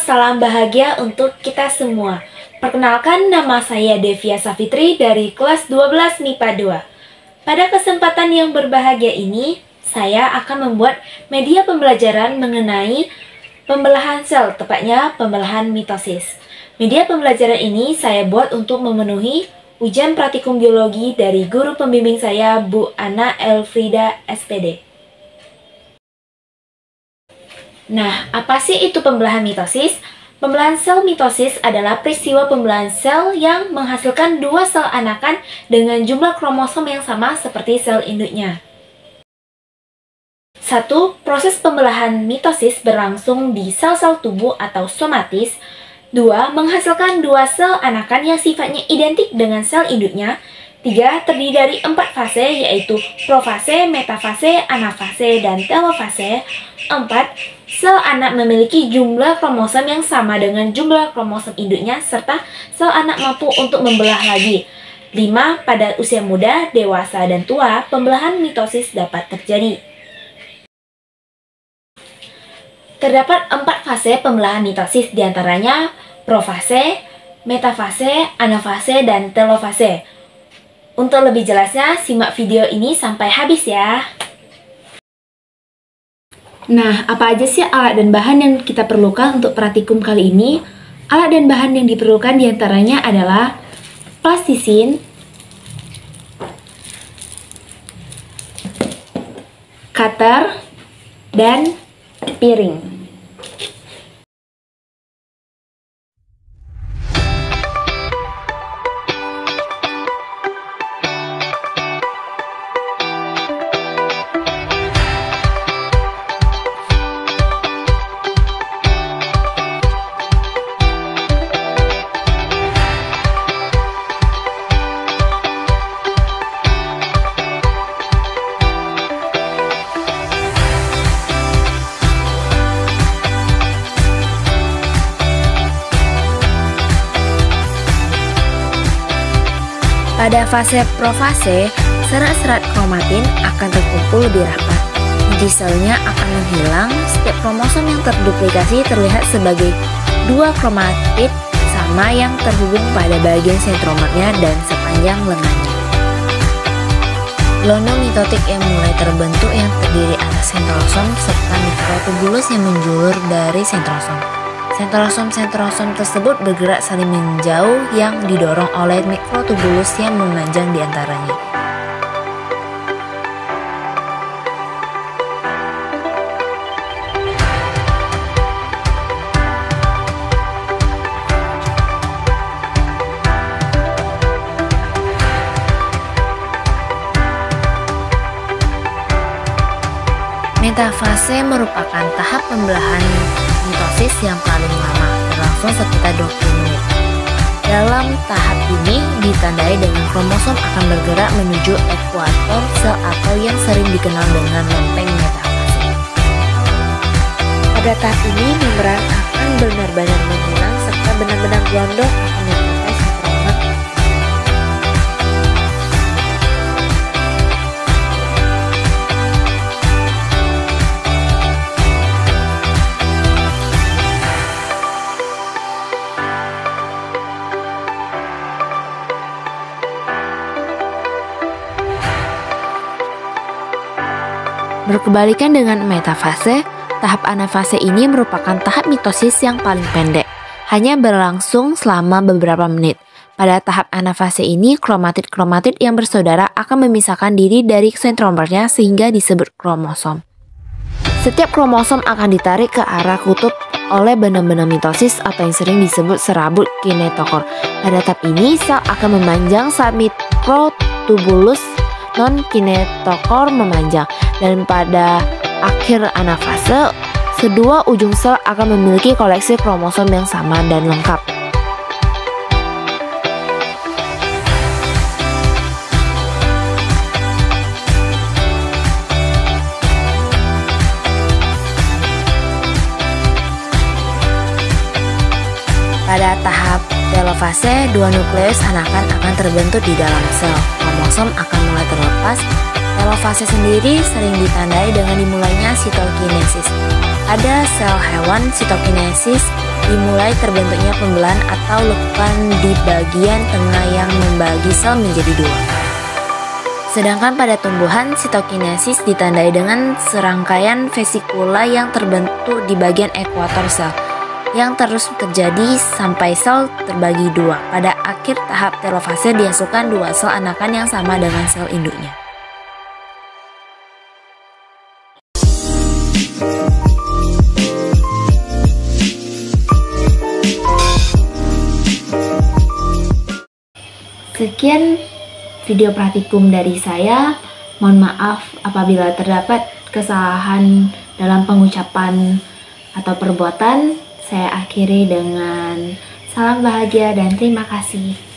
salam bahagia untuk kita semua. Perkenalkan, nama saya Devia Safitri dari kelas 12 MIPA 2. Pada kesempatan yang berbahagia ini, saya akan membuat media pembelajaran mengenai pembelahan sel, tepatnya pembelahan mitosis. Media pembelajaran ini saya buat untuk memenuhi ujian praktikum biologi dari guru pembimbing saya, Bu Ana Elfrida SPD. Nah, apa sih itu pembelahan mitosis? Pembelahan sel mitosis adalah peristiwa pembelahan sel yang menghasilkan dua sel anakan dengan jumlah kromosom yang sama seperti sel induknya. 1. Proses pembelahan mitosis berlangsung di sel-sel tubuh atau somatis. 2. Menghasilkan dua sel anakan yang sifatnya identik dengan sel induknya. 3. Terdiri dari 4 fase, yaitu profase, metafase, anafase, dan telofase. 4. Sel anak memiliki jumlah kromosom yang sama dengan jumlah kromosom induknya, serta sel anak mampu untuk membelah lagi. 5. Pada usia muda, dewasa, dan tua, pembelahan mitosis dapat terjadi. Terdapat 4 fase pembelahan mitosis, diantaranya profase, metafase, anafase, dan telofase. Untuk lebih jelasnya, simak video ini sampai habis ya. Nah, apa aja sih alat dan bahan yang kita perlukan untuk praktikum kali ini? Alat dan bahan yang diperlukan diantaranya adalah plastisin, cutter, dan piring. Pada fase profase, serat-serat kromatin akan terkumpul lebih rapat. Inti selnya akan menghilang, setiap kromosom yang terduplikasi terlihat sebagai dua kromatid sama yang terhubung pada bagian sentromernya dan sepanjang lengannya. Gelombang mitotik yang mulai terbentuk yang terdiri atas sentrosom serta mikrotubulus yang menjulur dari sentrosom. Sentrosom tersebut bergerak saling menjauh yang didorong oleh mikrotubulus yang memanjang di antaranya. Metafase merupakan tahap pembelahan mitosis yang paling lama, berlangsung sekitar 20 menit. Dalam tahap ini ditandai dengan kromosom akan bergerak menuju ekuator sel atau yang sering dikenal dengan lempeng metafase. Pada tahap ini membran akan benar-benar menghilang serta benar-benar gelondong akan mencapai sentromer. Berkebalikan dengan metafase, tahap anafase ini merupakan tahap mitosis yang paling pendek, hanya berlangsung selama beberapa menit. Pada tahap anafase ini, kromatid-kromatid yang bersaudara akan memisahkan diri dari sentromernya sehingga disebut kromosom. Setiap kromosom akan ditarik ke arah kutub oleh benang-benang mitosis atau yang sering disebut serabut kinetokor. Pada tahap ini, sel akan memanjang saat mikrotubulus non-kinetokor memanjang, dan pada akhir anafase, kedua ujung sel akan memiliki koleksi kromosom yang sama dan lengkap. Pada tahap telofase, dua nukleus anakan akan terbentuk di dalam sel. Kromosom akan mulai terlepas. Telofase sendiri sering ditandai dengan dimulainya sitokinesis. Pada sel hewan, sitokinesis dimulai terbentuknya pembelahan atau lekukan di bagian tengah yang membagi sel menjadi dua. Sedangkan pada tumbuhan, sitokinesis ditandai dengan serangkaian vesikula yang terbentuk di bagian ekuator sel, yang terus terjadi sampai sel terbagi dua. Pada akhir tahap telofase dihasilkan dua sel anakan yang sama dengan sel induknya. Sekian video praktikum dari saya. Mohon maaf apabila terdapat kesalahan dalam pengucapan atau perbuatan. Saya akhiri dengan salam bahagia dan terima kasih.